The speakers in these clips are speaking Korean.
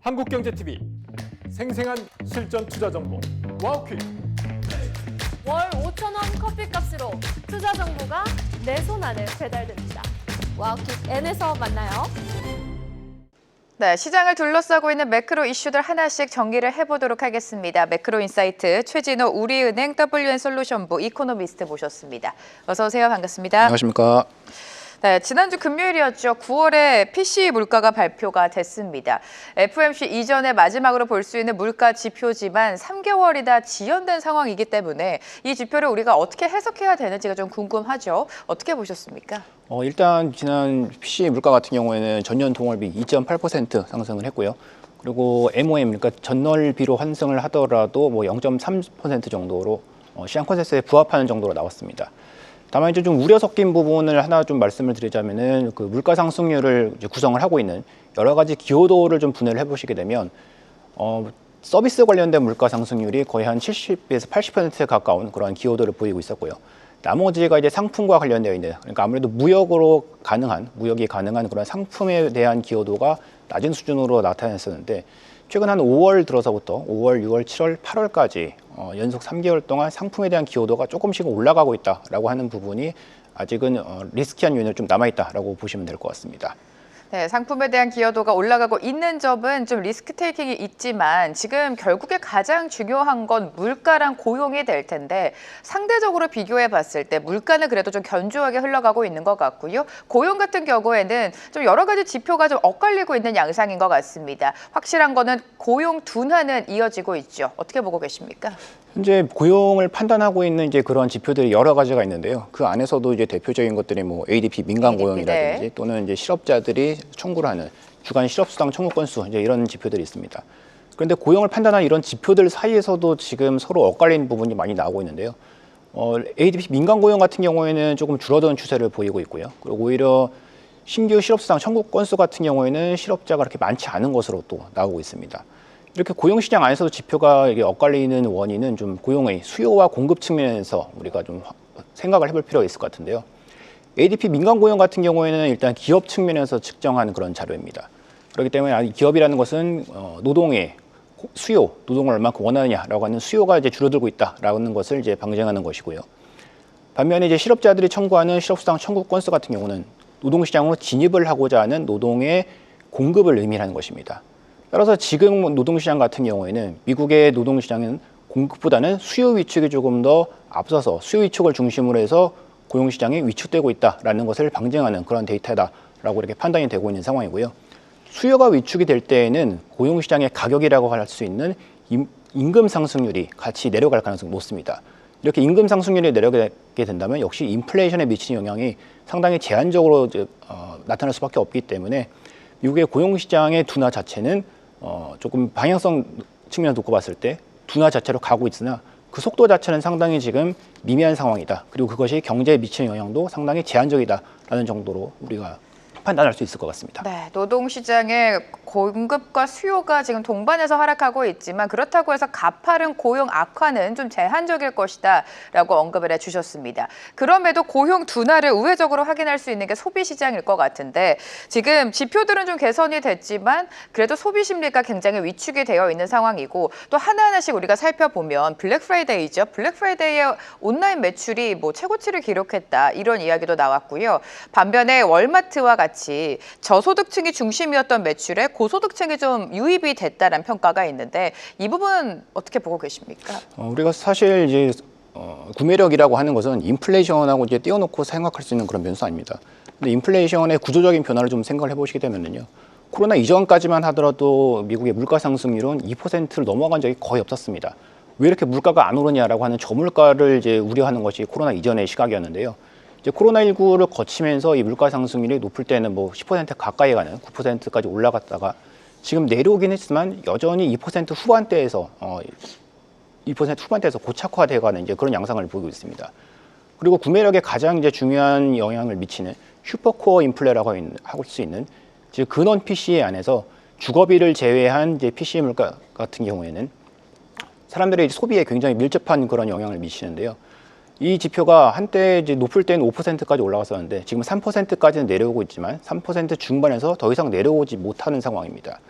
한국경제TV 생생한 실전 투자 정보 와우퀵. 월 5,000원 커피값으로 투자 정보가 내 손 안에 배달됩니다. 와우킥 N에서 만나요. 네, 시장을 둘러싸고 있는 매크로 이슈들 하나씩 정리를 해보도록 하겠습니다. 매크로 인사이트 최진호 우리은행 WN솔루션부 이코노미스트 모셨습니다. 어서 오세요. 반갑습니다. 안녕하십니까. 네, 지난주 금요일이었죠. 9월에 PCE 물가가 발표가 됐습니다. FOMC 이전에 마지막으로 볼 수 있는 물가 지표지만 3개월이나 지연된 상황이기 때문에 이 지표를 우리가 어떻게 해석해야 되는지가 좀 궁금하죠. 어떻게 보셨습니까? 일단 지난 PC 물가 같은 경우에는 전년 동월비 2.8% 상승을 했고요. 그리고 MOM, 그러니까 전월비로 환승을 하더라도 뭐 0.3% 정도로 시장 컨센서스에 부합하는 정도로 나왔습니다. 다만 이제 좀 우려 섞인 부분을 하나 좀 말씀을 드리자면은 그 물가 상승률을 이제 구성을 하고 있는 여러 가지 기여도를 좀 분해를 해보시게 되면 서비스 관련된 물가 상승률이 거의 한 70에서 80%에 가까운 그러한 기여도를 보이고 있었고요. 나머지가 이제 상품과 관련되어 있는, 그러니까 아무래도 무역이 가능한 그런 상품에 대한 기여도가 낮은 수준으로 나타났었는데, 최근 한 5월 들어서부터 5월, 6월, 7월, 8월까지 연속 3개월 동안 상품에 대한 기여도가 조금씩 올라가고 있다라고 하는 부분이 아직은 리스키한 요인을 좀 남아있다라고 보시면 될 것 같습니다. 네, 상품에 대한 기여도가 올라가고 있는 점은 좀 리스크 테이킹이 있지만 지금 결국에 가장 중요한 건 물가랑 고용이 될 텐데 상대적으로 비교해 봤을 때 물가는 그래도 좀 견조하게 흘러가고 있는 것 같고요. 고용 같은 경우에는 좀 여러 가지 지표가 좀 엇갈리고 있는 양상인 것 같습니다. 확실한 거는 고용 둔화는 이어지고 있죠. 어떻게 보고 계십니까? 현재 고용을 판단하고 있는 이제 그런 지표들이 여러 가지가 있는데요. 그 안에서도 이제 대표적인 것들이 뭐 ADP 민간 고용이라든지 네. 또는 이제 실업자들이 청구를 하는 주간 실업수당 청구 건수 이제 이런 지표들이 있습니다. 그런데 고용을 판단하는 이런 지표들 사이에서도 지금 서로 엇갈리는 부분이 많이 나오고 있는데요. ADP 민간 고용 같은 경우에는 조금 줄어드는 추세를 보이고 있고요. 그리고 오히려 신규 실업수당 청구 건수 같은 경우에는 실업자가 그렇게 많지 않은 것으로 또 나오고 있습니다. 이렇게 고용시장 안에서도 지표가 이게 엇갈리는 원인은 좀 고용의 수요와 공급 측면에서 우리가 좀 생각을 해볼 필요가 있을 것 같은데요. ADP 민간 고용 같은 경우에는 일단 기업 측면에서 측정한 그런 자료입니다. 그렇기 때문에 기업이라는 것은 노동의 수요, 노동을 얼마큼 원하느냐라고 하는 수요가 이제 줄어들고 있다라는 것을 이제 방증하는 것이고요. 반면에 이제 실업자들이 청구하는 실업수당 청구 건수 같은 경우는 노동시장으로 진입을 하고자 하는 노동의 공급을 의미하는 것입니다. 따라서 지금 노동시장 같은 경우에는 미국의 노동시장은 공급보다는 수요 위축이 조금 더 앞서서 수요 위축을 중심으로 해서 고용시장이 위축되고 있다라는 것을 방증하는 그런 데이터다라고 이렇게 판단이 되고 있는 상황이고요. 수요가 위축이 될 때에는 고용시장의 가격이라고 할 수 있는 임금 상승률이 같이 내려갈 가능성이 높습니다. 이렇게 임금 상승률이 내려가게 된다면 역시 인플레이션에 미치는 영향이 상당히 제한적으로 나타날 수밖에 없기 때문에 미국의 고용시장의 둔화 자체는 조금 방향성 측면에서 놓고 봤을 때 둔화 자체로 가고 있으나 그 속도 자체는 상당히 지금 미미한 상황이다. 그리고 그것이 경제에 미치는 영향도 상당히 제한적이다라는 정도로 우리가 판단할 수 있을 것 같습니다. 네, 노동시장의 공급과 수요가 지금 동반해서 하락하고 있지만 그렇다고 해서 가파른 고용 악화는 좀 제한적일 것이다라고 언급을 해주셨습니다. 그럼에도 고용 둔화를 우회적으로 확인할 수 있는 게 소비시장일 것 같은데 지금 지표들은 좀 개선이 됐지만 그래도 소비 심리가 굉장히 위축이 되어 있는 상황이고 또 하나하나씩 우리가 살펴보면 블랙 프라이데이죠. 블랙 프라이데이에 온라인 매출이 뭐 최고치를 기록했다 이런 이야기도 나왔고요. 반면에 월마트와 같이 저소득층이 중심이었던 매출에 고소득층이 좀 유입이 됐다는 평가가 있는데 이 부분 어떻게 보고 계십니까? 우리가 사실 이제 구매력이라고 하는 것은 인플레이션하고 이제 띄워놓고 생각할 수 있는 그런 변수 아닙니다. 근데 인플레이션의 구조적인 변화를 좀 생각을 해보시게 되면요, 코로나 이전까지만 하더라도 미국의 물가 상승률은 2%를 넘어간 적이 거의 없었습니다. 왜 이렇게 물가가 안 오르냐라고 하는 저물가를 이제 우려하는 것이 코로나 이전의 시각이었는데요. 이제 코로나19를 거치면서 이 물가 상승률이 높을 때는 뭐 10% 가까이 가는 9%까지 올라갔다가 지금 내려오긴 했지만 여전히 2% 후반대에서 2% 후반대에서 고착화돼가는 이제 그런 양상을 보이고 있습니다. 그리고 구매력에 가장 이제 중요한 영향을 미치는 슈퍼코어 인플레라고 할 수 있는 즉 근원 PCE 안에서 주거비를 제외한 이제 PCE 물가 같은 경우에는 사람들의 소비에 굉장히 밀접한 그런 영향을 미치는데요. 이 지표가 한때 이제 높을 때는 5%까지 올라갔었는데 지금 3%까지는 내려오고 있지만 3% 중반에서 더 이상 내려오지 못하는 상황입니다.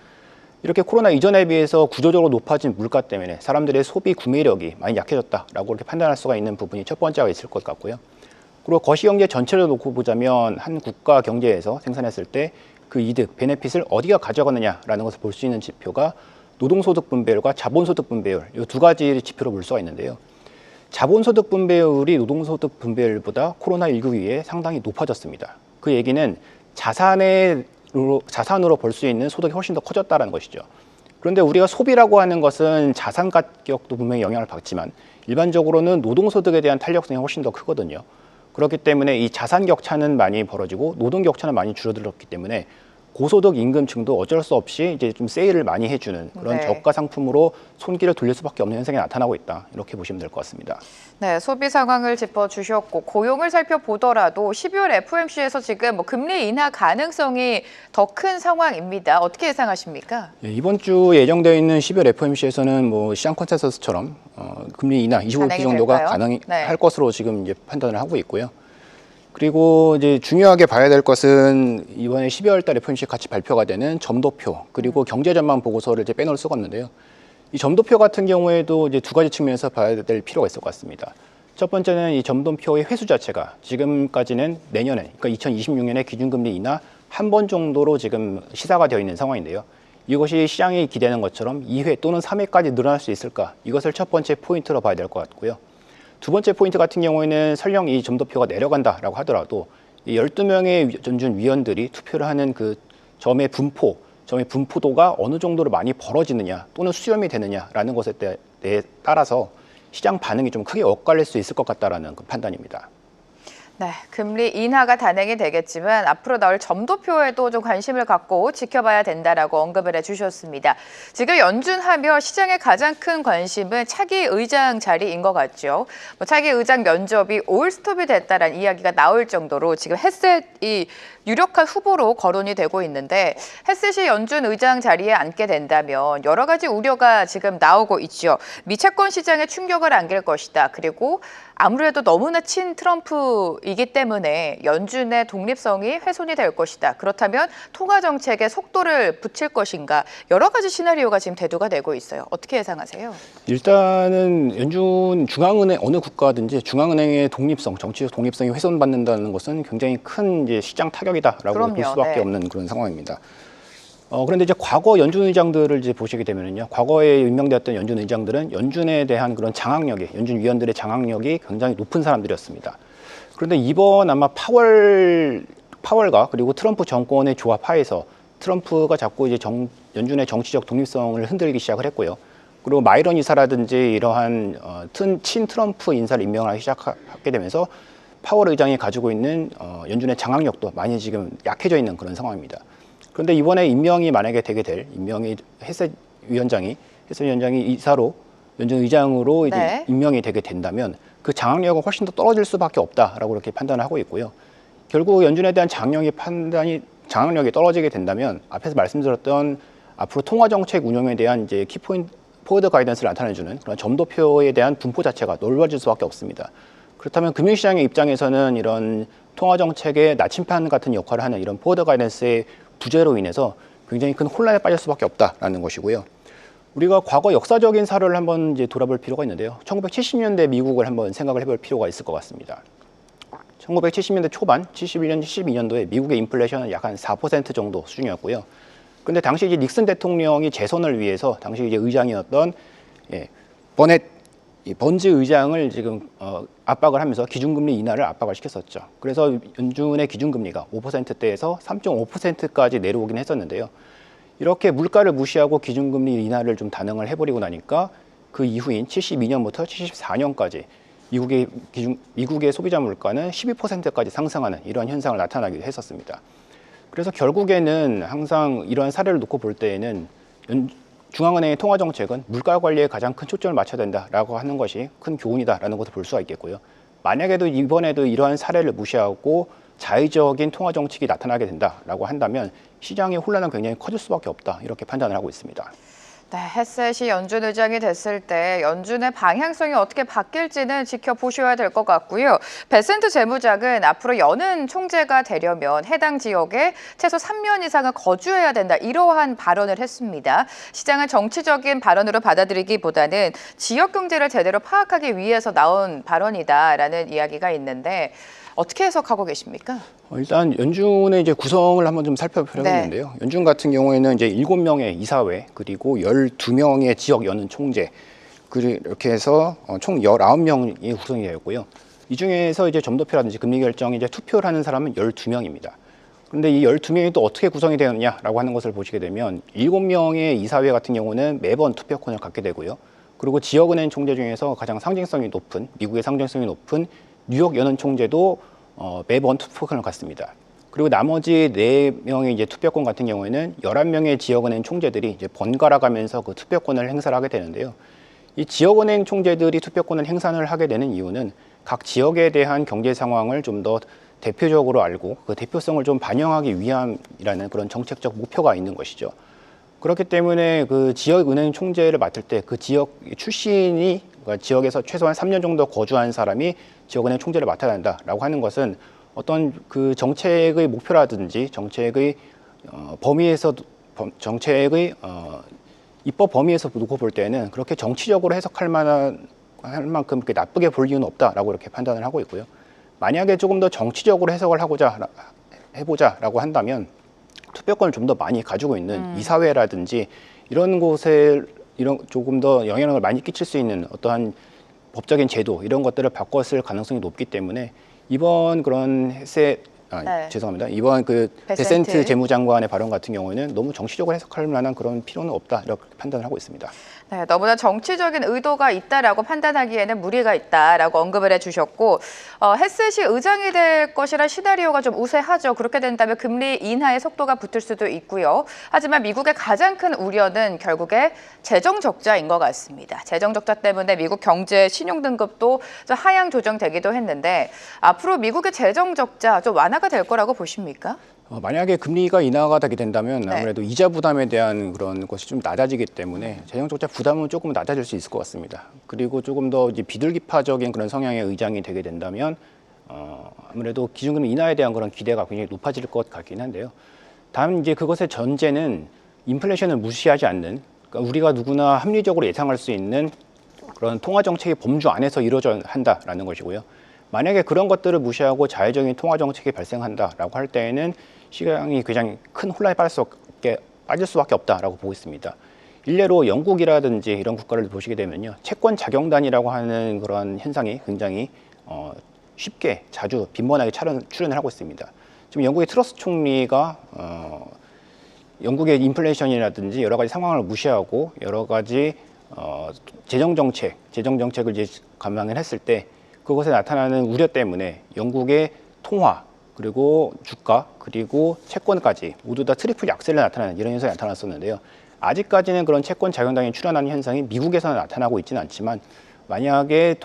이렇게 코로나 이전에 비해서 구조적으로 높아진 물가 때문에 사람들의 소비 구매력이 많이 약해졌다라고 이렇게 판단할 수가 있는 부분이 첫 번째가 있을 것 같고요. 그리고 거시경제 전체를 놓고 보자면 한 국가 경제에서 생산했을 때 그 이득, 베네핏을 어디가 가져가느냐라는 것을 볼 수 있는 지표가 노동소득 분배율과 자본소득 분배율 이 두 가지 지표로 볼 수가 있는데요. 자본소득 분배율이 노동소득 분배율보다 코로나19 이후에 상당히 높아졌습니다. 그 얘기는 자산으로 벌 수 있는 소득이 훨씬 더 커졌다는 것이죠. 그런데 우리가 소비라고 하는 것은 자산 가격도 분명히 영향을 받지만 일반적으로는 노동소득에 대한 탄력성이 훨씬 더 크거든요. 그렇기 때문에 이 자산 격차는 많이 벌어지고 노동 격차는 많이 줄어들었기 때문에 고소득 임금층도 어쩔 수 없이 이제 좀 세일을 많이 해주는 그런 네. 저가 상품으로 손길을 돌릴 수밖에 없는 현상이 나타나고 있다. 이렇게 보시면 될 것 같습니다. 네, 소비 상황을 짚어주셨고 고용을 살펴보더라도 12월 FOMC에서 지금 금리 인하 가능성이 더 큰 상황입니다. 어떻게 예상하십니까? 예, 이번 주 예정되어 있는 12월 FOMC에서는 시장 컨센서스처럼 금리 인하 25기 가능이 정도가 될까요? 가능할 네. 것으로 지금 이제 판단을 하고 있고요. 그리고 이제 중요하게 봐야 될 것은 이번에 12월 달 FOMC 같이 발표가 되는 점도표 그리고 경제 전망 보고서를 이제 빼놓을 수가 없는데요. 이 점도표 같은 경우에도 이제 두 가지 측면에서 봐야 될 필요가 있을 것 같습니다. 첫 번째는 이 점도표의 회수 자체가 지금까지는 내년에, 그러니까 2026년에 기준금리 인하 한 번 정도로 지금 시사가 되어 있는 상황인데요. 이것이 시장이 기대하는 것처럼 2회 또는 3회까지 늘어날 수 있을까? 이것을 첫 번째 포인트로 봐야 될 것 같고요. 두 번째 포인트 같은 경우에는 설령 이 점도표가 내려간다라고 하더라도 이 12명의 연준 위원들이 투표를 하는 그 점의 분포도가 어느 정도로 많이 벌어지느냐 또는 수렴이 되느냐라는 것에 따라서 시장 반응이 좀 크게 엇갈릴 수 있을 것 같다라는 그 판단입니다. 네, 금리 인하가 단행이 되겠지만 앞으로 나올 점도표에도 좀 관심을 갖고 지켜봐야 된다라고 언급을 해주셨습니다. 지금 연준하며 시장의 가장 큰 관심은 차기 의장 자리인 것 같죠. 차기 의장 면접이 올스톱이 됐다라는 이야기가 나올 정도로 지금 헤셋이 유력한 후보로 거론이 되고 있는데 헤셋이 연준 의장 자리에 앉게 된다면 여러 가지 우려가 지금 나오고 있죠. 미채권 시장에 충격을 안길 것이다. 그리고 아무래도 너무나 친 트럼프이기 때문에 연준의 독립성이 훼손이 될 것이다. 그렇다면 통화 정책에 속도를 붙일 것인가 여러 가지 시나리오가 지금 대두가 되고 있어요. 어떻게 예상하세요? 일단은 연준 중앙은행 어느 국가든지 중앙은행의 독립성, 정치적 독립성이 훼손받는다는 것은 굉장히 큰 이제 시장 타격이다라고 그럼요. 볼 수밖에 네. 없는 그런 상황입니다. 그런데 이제 과거 연준 의장들을 이제 보시게 되면요, 과거에 임명되었던 연준 의장들은 연준에 대한 그런 장악력이, 연준 위원들의 장악력이 굉장히 높은 사람들이었습니다. 그런데 이번 아마 파월과 그리고 트럼프 정권의 조합 하에서 트럼프가 자꾸 이제 연준의 정치적 독립성을 흔들기 시작을 했고요. 그리고 마이런 이사라든지 이러한 친 트럼프 인사를 임명하기 시작하게 되면서 파월 의장이 가지고 있는 연준의 장악력도 많이 지금 약해져 있는 그런 상황입니다. 그런데 이번에 임명이 만약에 되게 될 헤셋 위원장이 이사로 연준 의장으로 이제 네. 임명이 되게 된다면 그 장악력은 훨씬 더 떨어질 수밖에 없다라고 이렇게 판단을 하고 있고요. 결국 연준에 대한 장악력이 떨어지게 된다면 앞에서 말씀드렸던 앞으로 통화 정책 운영에 대한 이제 키포인트 포워드 가이던스를 나타내주는 그런 점도표에 대한 분포 자체가 넓어질 수밖에 없습니다. 그렇다면 금융시장의 입장에서는 이런 통화 정책의 나침반 같은 역할을 하는 이런 포워드 가이던스의 부재로 인해서 굉장히 큰 혼란에 빠질 수밖에 없다라는 것이고요. 우리가 과거 역사적인 사례를 한번 이제 돌아볼 필요가 있는데요. 1970년대 미국을 한번 생각을 해볼 필요가 있을 것 같습니다. 1970년대 초반, 71년, 72년도에 미국의 인플레이션은 약 한 4% 정도 수준이었고요. 그런데 당시 이제 닉슨 대통령이 재선을 위해서 당시 이제 의장이었던 번즈 의장을 지금 압박을 하면서 기준금리 인하를 압박을 시켰었죠. 그래서 연준의 기준금리가 5%대에서 3.5%까지 내려오긴 했었는데요. 이렇게 물가를 무시하고 기준금리 인하를 좀 단행을 해버리고 나니까 그 이후인 72년부터 74년까지 미국의 소비자 물가는 12%까지 상승하는 이러한 현상을 나타나기도 했었습니다. 그래서 결국에는 항상 이러한 사례를 놓고 볼 때에는 중앙은행의 통화 정책은 물가 관리에 가장 큰 초점을 맞춰야 된다라고 하는 것이 큰 교훈이다라는 것을 볼 수가 있겠고요. 만약에도 이번에도 이러한 사례를 무시하고 자의적인 통화 정책이 나타나게 된다라고 한다면 시장의 혼란은 굉장히 커질 수밖에 없다 이렇게 판단을 하고 있습니다. 네, 햇셋이 연준 의장이 됐을 때 연준의 방향성이 어떻게 바뀔지는 지켜보셔야 될 것 같고요. 베센트 재무장은 앞으로 여는 총재가 되려면 해당 지역에 최소 3년 이상은 거주해야 된다. 이러한 발언을 했습니다. 시장은 정치적인 발언으로 받아들이기보다는 지역 경제를 제대로 파악하기 위해서 나온 발언이다라는 이야기가 있는데 어떻게 해석하고 계십니까? 일단 연준의 이제 구성을 한번 좀 살펴보려는데요. 연준 같은 경우에는 이제 7명의 이사회 그리고 12명의 지역 연은 총재 이렇게 해서 총 19명이 구성이 되었고요. 이 중에서 이제 점도표라든지 금리 결정에 이제 투표를 하는 사람은 12명입니다. 그런데 이 12명이 또 어떻게 구성이 되었냐라고 하는 것을 보시게 되면 7명의 이사회 같은 경우는 매번 투표권을 갖게 되고요. 그리고 지역은행 총재 중에서 가장 상징성이 높은 미국의 상징성이 높은 뉴욕 연은 총재도 매번 투표권을 갖습니다. 그리고 나머지 4명의 이제 투표권 같은 경우에는 11명의 지역은행 총재들이 이제 번갈아 가면서 그 투표권을 행사를 하게 되는데요. 이 지역은행 총재들이 투표권을 행사를 하게 되는 이유는 각 지역에 대한 경제 상황을 좀 더 대표적으로 알고 그 대표성을 좀 반영하기 위함이라는 그런 정책적 목표가 있는 것이죠. 그렇기 때문에 그 지역은행 총재를 맡을 때 그 지역 출신이 그러니까 지역에서 최소한 3년 정도 거주한 사람이 지역은행 총재를 맡아야 한다라고 하는 것은 어떤 그 정책의 목표라든지 정책의 범위에서 정책의 입법 범위에서 놓고 볼 때는 그렇게 정치적으로 해석할 할 만큼 그렇게 나쁘게 볼 이유는 없다라고 이렇게 판단을 하고 있고요. 만약에 조금 더 정치적으로 해석을 해보자라고 한다면 투표권을 좀 더 많이 가지고 있는 이사회라든지 이런 곳에 조금 더 영향력을 많이 끼칠 수 있는 어떠한 법적인 제도 이런 것들을 바꿨을 가능성이 높기 때문에 이번 그런 죄송합니다. 이번 그 베센트 재무장관의 발언 같은 경우에는 너무 정치적으로 해석할 만한 그런 필요는 없다 이렇게 판단을 하고 있습니다. 네, 너무나 정치적인 의도가 있다라고 판단하기에는 무리가 있다라고 언급을 해주셨고 햇셋이 의장이 될 것이란 시나리오가 좀 우세하죠. 그렇게 된다면 금리 인하의 속도가 붙을 수도 있고요. 하지만 미국의 가장 큰 우려는 결국에 재정 적자인 것 같습니다. 재정 적자 때문에 미국 경제 신용 등급도 좀 하향 조정되기도 했는데 앞으로 미국의 재정 적자 좀 완화가 될 거라고 보십니까? 만약에 금리가 인하가 되게 된다면 아무래도 이자 부담에 대한 그런 것이 좀 낮아지기 때문에 재정 적자 부담은 조금 낮아질 수 있을 것 같습니다. 그리고 조금 더 이제 비둘기파적인 그런 성향의 의장이 되게 된다면 아무래도 기준금리 인하에 대한 그런 기대가 굉장히 높아질 것 같긴 한데요. 다만 이제 그것의 전제는 인플레이션을 무시하지 않는 그러니까 우리가 누구나 합리적으로 예상할 수 있는 그런 통화 정책의 범주 안에서 이루어져야 한다라는 것이고요. 만약에 그런 것들을 무시하고 자율적인 통화 정책이 발생한다라고 할 때에는 시장이 굉장히 큰 혼란에 빠질 수밖에 없다라고 보고 있습니다. 일례로 영국이라든지 이런 국가를 보시게 되면요, 채권 자경단이라고 하는 그런 현상이 굉장히 쉽게 자주 빈번하게 출현을 하고 있습니다. 지금 영국의 트러스 총리가 영국의 인플레이션이라든지 여러 가지 상황을 무시하고 여러 가지 재정 정책을 이제 감안을 했을 때 그것에 나타나는 우려 때문에 영국의 통화 그리고 주가 그리고 채권까지 모두 다 트리플 약세를 나타내는 이런 현상이 나타났었는데요. 아직까지는 그런 채권 자경단이 출현하는 현상이 미국에서는 나타나고 있지는 않지만 만약에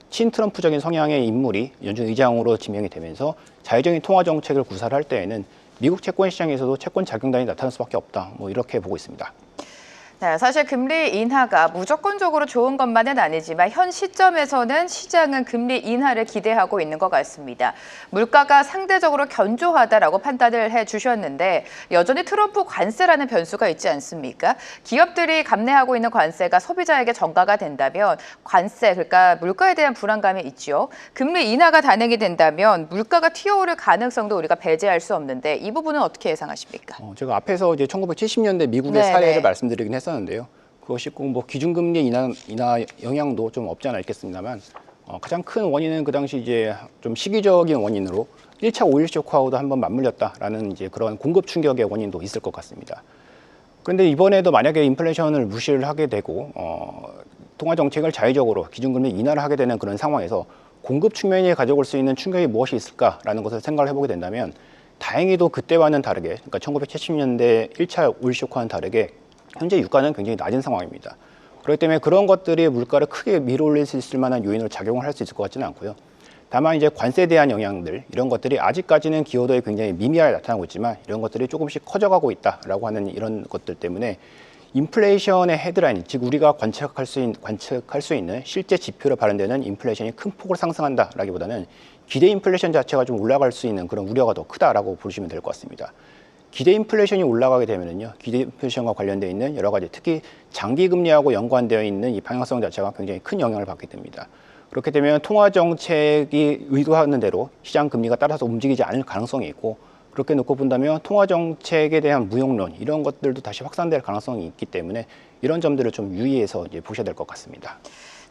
친트럼프적인 성향의 인물이 연준 의장으로 지명이 되면서 자율적인 통화 정책을 구사를 할 때에는 미국 채권 시장에서도 채권 자경단이 나타날 수밖에 없다. 뭐 이렇게 보고 있습니다. 네, 사실 금리 인하가 무조건적으로 좋은 것만은 아니지만 현 시점에서는 시장은 금리 인하를 기대하고 있는 것 같습니다. 물가가 상대적으로 견조하다라고 판단을 해주셨는데 여전히 트럼프 관세라는 변수가 있지 않습니까? 기업들이 감내하고 있는 관세가 소비자에게 전가가 된다면 관세, 그러니까 물가에 대한 불안감이 있죠. 금리 인하가 단행이 된다면 물가가 튀어오를 가능성도 우리가 배제할 수 없는데 이 부분은 어떻게 예상하십니까? 제가 앞에서 이제 1970년대 미국의 사례를 말씀드리긴 했었는데요. 그것이 꼭 뭐 기준금리 인하 영향도 좀 없지 않아 있겠습니다만 가장 큰 원인은 그 당시 이제 좀 시기적인 원인으로 1차 오일 쇼크하고도 한번 맞물렸다라는 이제 그런 공급 충격의 원인도 있을 것 같습니다. 그런데 이번에도 만약에 인플레이션을 무시를 하게 되고 통화 정책을 자의적으로 기준금리 인하를 하게 되는 그런 상황에서 공급 측면이 가져올 수 있는 충격이 무엇이 있을까라는 것을 생각을 해보게 된다면 다행히도 그때와는 다르게, 그러니까 1970년대 1차 오일 쇼크와는 다르게 현재 유가는 굉장히 낮은 상황입니다. 그렇기 때문에 그런 것들이 물가를 크게 밀어올릴 수 있을 만한 요인으로 작용을 할 수 있을 것 같지는 않고요. 다만 이제 관세에 대한 영향들 이런 것들이 아직까지는 기여도에 굉장히 미미하게 나타나고 있지만 이런 것들이 조금씩 커져가고 있다라고 하는 이런 것들 때문에 인플레이션의 헤드라인, 즉 우리가 관측할 수 있는 실제 지표로 발현되는 인플레이션이 큰 폭으로 상승한다라기보다는 기대 인플레이션 자체가 좀 올라갈 수 있는 그런 우려가 더 크다라고 보시면 될 것 같습니다. 기대 인플레이션이 올라가게 되면은요, 기대 인플레이션과 관련되어 있는 여러 가지 특히 장기 금리하고 연관되어 있는 이 방향성 자체가 굉장히 큰 영향을 받게 됩니다. 그렇게 되면 통화 정책이 의도하는 대로 시장 금리가 따라서 움직이지 않을 가능성이 있고, 그렇게 놓고 본다면 통화 정책에 대한 무용론 이런 것들도 다시 확산될 가능성이 있기 때문에 이런 점들을 좀 유의해서 이제 보셔야 될 것 같습니다.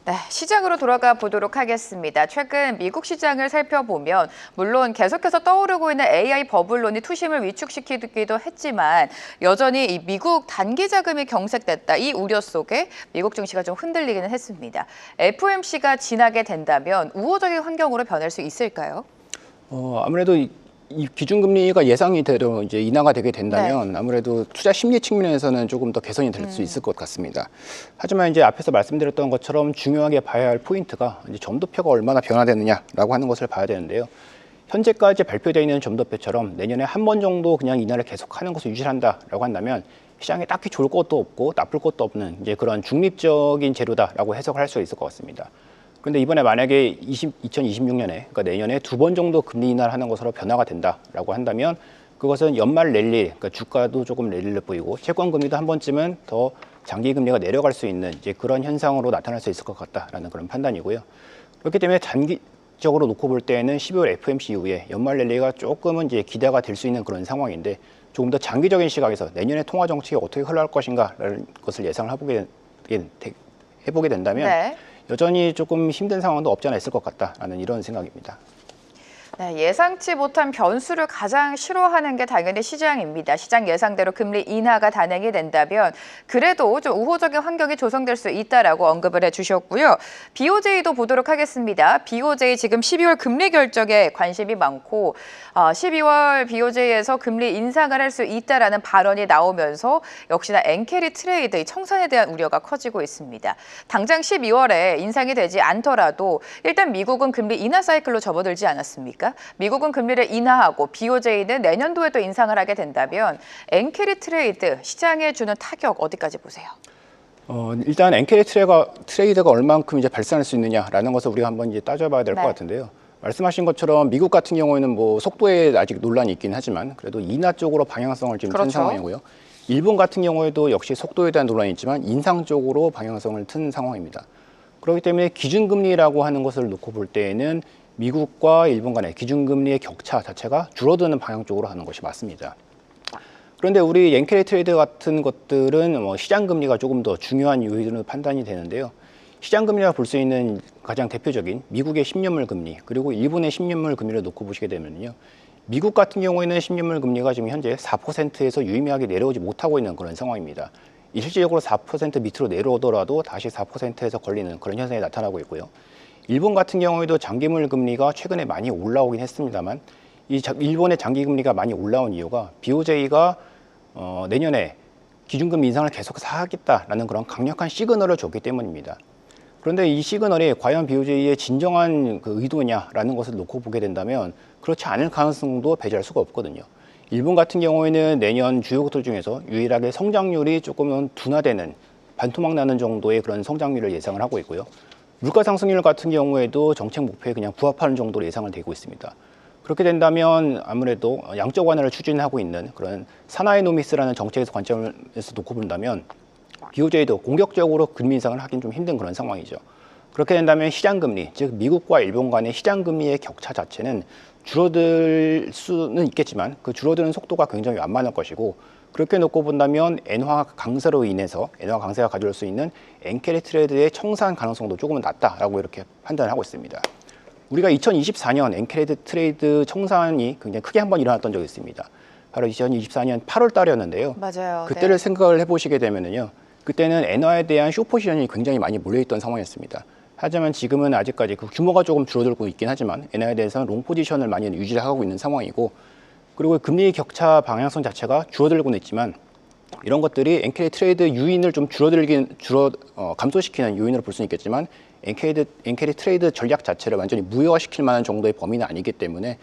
네, 시장으로 돌아가 보도록 하겠습니다. 최근 미국 시장을 살펴보면 물론 계속해서 떠오르고 있는 AI 버블론이 투심을 위축시키기도 했지만 여전히 이 미국 단기 자금이 경색됐다 이 우려 속에 미국 증시가 좀 흔들리기는 했습니다. FOMC가 지나게 된다면 우호적인 환경으로 변할 수 있을까요? 아무래도 이 기준금리가 예상이 대로 이제 인하가 되게 된다면 아무래도 투자 심리 측면에서는 조금 더 개선이 될 수 있을 것 같습니다. 하지만 이제 앞에서 말씀드렸던 것처럼 중요하게 봐야 할 포인트가 이제 점도표가 얼마나 변화되느냐라고 하는 것을 봐야 되는데요. 현재까지 발표되어 있는 점도표처럼 내년에 한 번 정도 그냥 인하를 계속하는 것을 유지한다라고 한다면 시장에 딱히 좋을 것도 없고 나쁠 것도 없는 이제 그런 중립적인 재료다라고 해석을 할 수 있을 것 같습니다. 그런데 이번에 만약에 2026년에, 그러니까 내년에 2번 정도 금리 인하를 하는 것으로 변화가 된다라고 한다면 그것은 연말 랠리, 그러니까 주가도 조금 랠리를 보이고 채권 금리도 한 번쯤은 더 장기 금리가 내려갈 수 있는 이제 그런 현상으로 나타날 수 있을 것 같다라는 그런 판단이고요. 그렇기 때문에 단기적으로 놓고 볼 때에는 12월 FOMC 이후에 연말 랠리가 조금은 이제 기대가 될 수 있는 그런 상황인데 조금 더 장기적인 시각에서 내년에 통화 정책이 어떻게 흘러갈 것인가라는 것을 예상을 해보게 된다면. 네. 여전히 조금 힘든 상황도 없지 않아 있을 것 같다라는 이런 생각입니다. 네, 예상치 못한 변수를 가장 싫어하는 게 당연히 시장입니다. 시장 예상대로 금리 인하가 단행이 된다면 그래도 좀 우호적인 환경이 조성될 수 있다라고 언급을 해주셨고요. BOJ도 보도록 하겠습니다. BOJ 지금 12월 금리 결정에 관심이 많고 12월 BOJ에서 금리 인상을 할 수 있다라는 발언이 나오면서 역시나 엔캐리 트레이드 청산에 대한 우려가 커지고 있습니다. 당장 12월에 인상이 되지 않더라도 일단 미국은 금리 인하 사이클로 접어들지 않았습니까? 미국은 금리를 인하하고 BOJ는 내년도에도 인상을 하게 된다면 엔캐리 트레이드 시장에 주는 타격 어디까지 보세요? 일단 엔캐리 트레이드가 얼만큼 이제 발생할 수 있느냐라는 것을 우리가 한번 이제 따져봐야 될 것 같은데요. 말씀하신 것처럼 미국 같은 경우에는 뭐 속도에 아직 논란이 있긴 하지만 그래도 인하 쪽으로 방향성을 지금 튼 상황이고요. 일본 같은 경우에도 역시 속도에 대한 논란이 있지만 인상 쪽으로 방향성을 튼 상황입니다. 그렇기 때문에 기준금리라고 하는 것을 놓고 볼 때에는 미국과 일본 간의 기준금리의 격차 자체가 줄어드는 방향 쪽으로 하는 것이 맞습니다. 그런데 우리 엔캐리 트레이드 같은 것들은 시장금리가 조금 더 중요한 요인으로 판단이 되는데요. 시장금리가 볼 수 있는 가장 대표적인 미국의 10년물 금리 그리고 일본의 10년물 금리를 놓고 보시게 되면요. 미국 같은 경우에는 10년물 금리가 지금 현재 4%에서 유의미하게 내려오지 못하고 있는 그런 상황입니다. 실질적으로 4% 밑으로 내려오더라도 다시 4%에서 걸리는 그런 현상이 나타나고 있고요. 일본 같은 경우에도 장기물 금리가 최근에 많이 올라오긴 했습니다만 이 일본의 장기 금리가 많이 올라온 이유가 BOJ가 내년에 기준금리 인상을 계속해서 하겠다라는 그런 강력한 시그널을 줬기 때문입니다. 그런데 이 시그널이 과연 BOJ의 진정한 그 의도냐라는 것을 놓고 보게 된다면 그렇지 않을 가능성도 배제할 수가 없거든요. 일본 같은 경우에는 내년 주요 국토 중에서 유일하게 성장률이 조금은 둔화되는 반토막 나는 정도의 그런 성장률을 예상을 하고 있고요. 물가 상승률 같은 경우에도 정책 목표에 그냥 부합하는 정도로 예상을 되고 있습니다. 그렇게 된다면 아무래도 양적 완화를 추진하고 있는 그런 사나이노미스라는 정책에서 관점에서 놓고 본다면 BOJ도 공격적으로 금리 인상을 하긴 좀 힘든 그런 상황이죠. 그렇게 된다면 시장금리, 즉 미국과 일본 간의 시장금리의 격차 자체는 줄어들 수는 있겠지만 그 줄어드는 속도가 굉장히 완만할 것이고 그렇게 놓고 본다면 엔화 강세로 인해서 엔화 강세가 가져올 수 있는 엔캐리 트레이드의 청산 가능성도 조금은 낮다라고 이렇게 판단을 하고 있습니다. 우리가 2024년 엔캐리 트레이드 청산이 굉장히 크게 한번 일어났던 적이 있습니다. 바로 2024년 8월 달이었는데요. 맞아요. 그때를 생각을 해보시게 되면요, 그때는 엔화에 대한 숏포지션이 굉장히 많이 몰려있던 상황이었습니다. 하지만 지금은 아직까지 그 규모가 조금 줄어들고 있긴 하지만 엔화에 대해서는 롱 포지션을 많이 유지하고 있는 상황이고 그리고 금리 격차 방향성 자체가 줄어들고는 있지만 이런 것들이 엔캐리 트레이드 유인을 좀 감소시키는 요인으로 볼 수는 있겠지만 엔캐리 트레이드 전략 자체를 완전히 무효화시킬 만한 정도의 범위는 아니기 때문에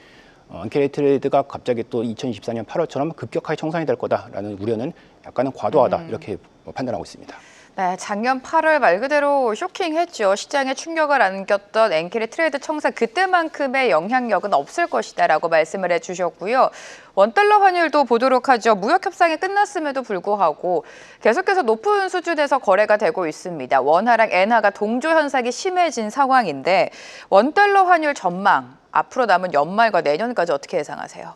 엔캐리 트레이드가 갑자기 또 2024년 8월처럼 급격하게 청산이 될 거다라는 우려는 약간은 과도하다 이렇게 판단하고 있습니다. 네, 작년 8월 말 그대로 쇼킹했죠. 시장에 충격을 안겼던 엔캐리 트레이드 청산 그때만큼의 영향력은 없을 것이다라고 말씀을 해주셨고요. 원달러 환율도 보도록 하죠. 무역 협상이 끝났음에도 불구하고 계속해서 높은 수준에서 거래가 되고 있습니다. 원화랑 엔화가 동조 현상이 심해진 상황인데 원달러 환율 전망 앞으로 남은 연말과 내년까지 어떻게 예상하세요?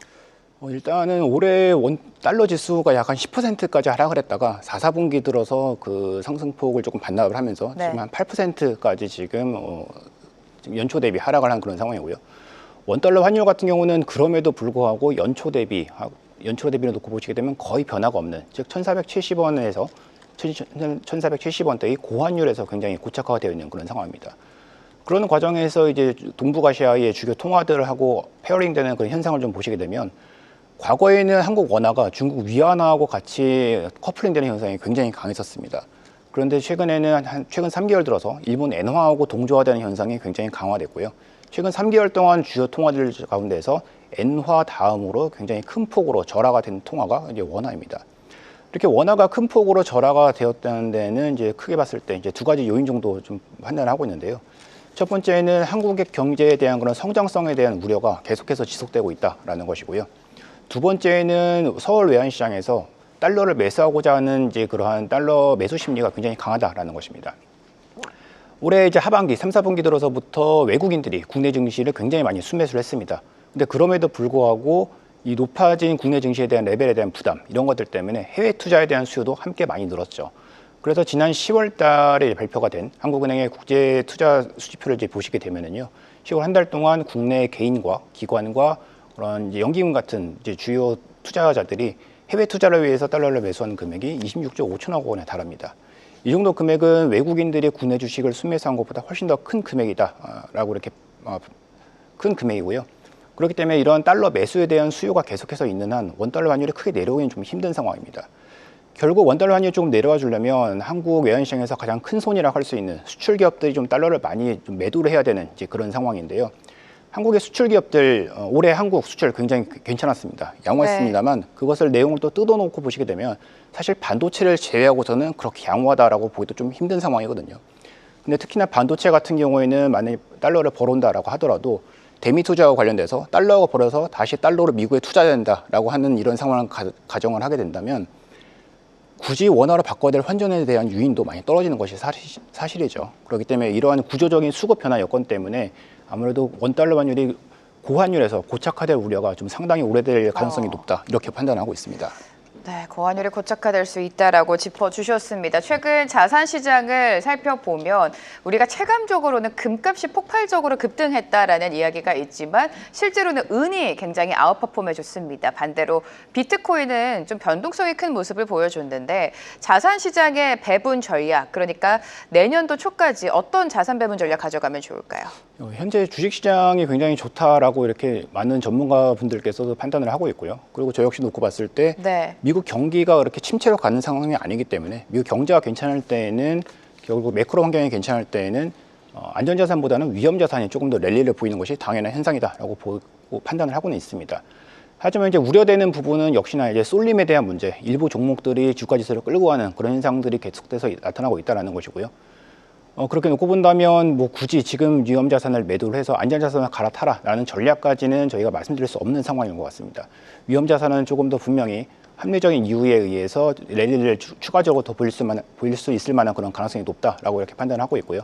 일단은 올해 원 달러 지수가 약 한 10%까지 하락을 했다가 4, 4분기 들어서 그 상승폭을 조금 반납을 하면서 네. 지금 한 8%까지 지금 연초 대비 하락을 한 그런 상황이고요. 원달러 환율 같은 경우는 그럼에도 불구하고 연초 대비를 놓고 보시게 되면 거의 변화가 없는, 즉 1,470원에서 1,470원대의 고환율에서 굉장히 고착화가 되어 있는 그런 상황입니다. 그런 과정에서 이제 동북아시아의 주요 통화들하고 페어링되는 그런 현상을 좀 보시게 되면 과거에는 한국 원화가 중국 위안화하고 같이 커플링되는 현상이 굉장히 강했었습니다. 그런데 최근에는 최근 3개월 들어서 일본 엔화하고 동조화되는 현상이 굉장히 강화됐고요. 최근 3개월 동안 주요 통화들 가운데서 엔화 다음으로 굉장히 큰 폭으로 절하가 된 통화가 이제 원화입니다. 이렇게 원화가 큰 폭으로 절하가 되었다는 데는 이제 크게 봤을 때 이제 두 가지 요인 정도 좀 판단을 하고 있는데요. 첫 번째는 한국의 경제에 대한 그런 성장성에 대한 우려가 계속해서 지속되고 있다라는 것이고요. 두 번째는 서울 외환시장에서 달러를 매수하고자 하는 이제 그러한 달러 매수 심리가 굉장히 강하다라는 것입니다. 올해 이제 하반기 3, 4분기 들어서부터 외국인들이 국내 증시를 굉장히 많이 순매수를 했습니다. 근데 그럼에도 불구하고 이 높아진 국내 증시에 대한 레벨에 대한 부담 이런 것들 때문에 해외 투자에 대한 수요도 함께 많이 늘었죠. 그래서 지난 10월 달에 발표가 된 한국은행의 국제 투자 수지표를 이제 보시게 되면은요. 10월 한 달 동안 국내 개인과 기관과 그런 이제 연기금 같은 이제 주요 투자자들이 해외 투자를 위해서 달러를 매수하는 금액이 26조 5천억 원에 달합니다. 이 정도 금액은 외국인들이 국내 주식을 순매수한 것보다 훨씬 더 큰 금액이다라고 이렇게 큰 금액이고요. 그렇기 때문에 이런 달러 매수에 대한 수요가 계속해서 있는 한 원달러 환율이 크게 내려오기는 좀 힘든 상황입니다. 결국 원달러 환율이 조금 내려와 주려면 한국 외환시장에서 가장 큰 손이라고 할 수 있는 수출 기업들이 좀 달러를 많이 좀 매도를 해야 되는 이제 그런 상황인데요. 한국의 수출 기업들 올해 한국 수출 굉장히 괜찮았습니다. 양호했습니다만 그것을 내용을 또 뜯어놓고 보시게 되면 사실 반도체를 제외하고서는 그렇게 양호하다라고 보기도 좀 힘든 상황이거든요. 근데 특히나 반도체 같은 경우에는 만약에 달러를 벌어온다라고 하더라도 대미 투자와 관련돼서 달러가 벌어서 다시 달러로 미국에 투자된다라고 하는 이런 상황을 가정을 하게 된다면 굳이 원화로 바꿔야 될 환전에 대한 유인도 많이 떨어지는 것이 사실이죠. 그렇기 때문에 이러한 구조적인 수급 변화 여건 때문에 아무래도 원달러 환율이 고환율에서 고착화될 우려가 좀 상당히 오래될 가능성이 높다 이렇게 판단하고 있습니다. 네, 고환율이 고착화될 수 있다라고 짚어주셨습니다. 최근 자산 시장을 살펴보면 우리가 체감적으로는 금값이 폭발적으로 급등했다라는 이야기가 있지만 실제로는 은이 굉장히 아웃퍼폼해줬습니다. 반대로 비트코인은 좀 변동성이 큰 모습을 보여줬는데 자산 시장의 배분 전략, 그러니까 내년도 초까지 어떤 자산 배분 전략 가져가면 좋을까요? 현재 주식시장이 굉장히 좋다라고 이렇게 많은 전문가분들께서도 판단을 하고 있고요. 그리고 저 역시 놓고 봤을 때 네. 미국 경기가 그렇게 침체로 가는 상황이 아니기 때문에 미국 경제가 괜찮을 때에는 결국 매크로 환경이 괜찮을 때에는 안전자산보다는 위험자산이 조금 더 랠리를 보이는 것이 당연한 현상이다라고 보고 판단을 하고는 있습니다. 하지만 이제 우려되는 부분은 역시나 이제 쏠림에 대한 문제, 일부 종목들이 주가지수를 끌고 가는 그런 현상들이 계속돼서 나타나고 있다는 것이고요. 그렇게 놓고 본다면 뭐 굳이 지금 위험자산을 매도를 해서 안전자산을 갈아타라라는 전략까지는 저희가 말씀드릴 수 없는 상황인 것 같습니다. 위험자산은 조금 더 분명히 합리적인 이유에 의해서 랠리를 추가적으로 더 보일 수 있을 만한 그런 가능성이 높다라고 이렇게 판단하고 있고요.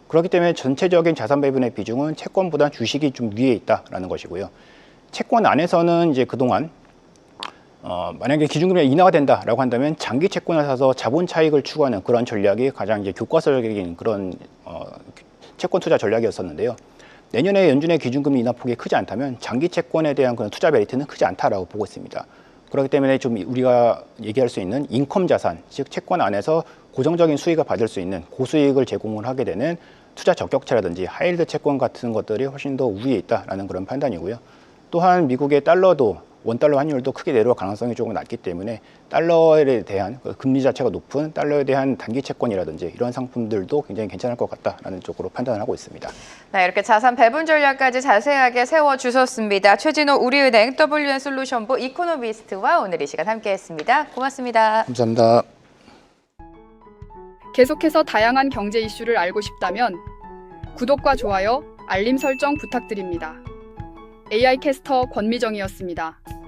그렇기 때문에 전체적인 자산 배분의 비중은 채권보다 주식이 좀 위에 있다라는 것이고요. 채권 안에서는 이제 그동안 만약에 기준금리가 인하가 된다라고 한다면 장기 채권을 사서 자본 차익을 추구하는 그런 전략이 가장 이제 교과서적인 그런 채권 투자 전략이었었는데요. 내년에 연준의 기준금리 인하폭이 크지 않다면 장기 채권에 대한 그런 투자 메리트는 크지 않다라고 보고 있습니다. 그렇기 때문에 좀 우리가 얘기할 수 있는 인컴 자산, 즉 채권 안에서 고정적인 수익을 받을 수 있는 고수익을 제공을 하게 되는 투자 적격차라든지 하이힐드 채권 같은 것들이 훨씬 더 우위에 있다라는 그런 판단이고요. 또한 미국의 달러도 원달러 환율도 크게 내려올 가능성이 조금 낮기 때문에 달러에 대한 금리 자체가 높은 달러에 대한 단기 채권이라든지 이런 상품들도 굉장히 괜찮을 것 같다라는 쪽으로 판단을 하고 있습니다. 네, 이렇게 자산 배분 전략까지 자세하게 세워주셨습니다. 최진호 우리은행 WN솔루션부 이코노미스트와 오늘 이 시간 함께했습니다. 고맙습니다. 감사합니다. 계속해서 다양한 경제 이슈를 알고 싶다면 구독과 좋아요, 알림 설정 부탁드립니다. AI 캐스터 권미정이었습니다.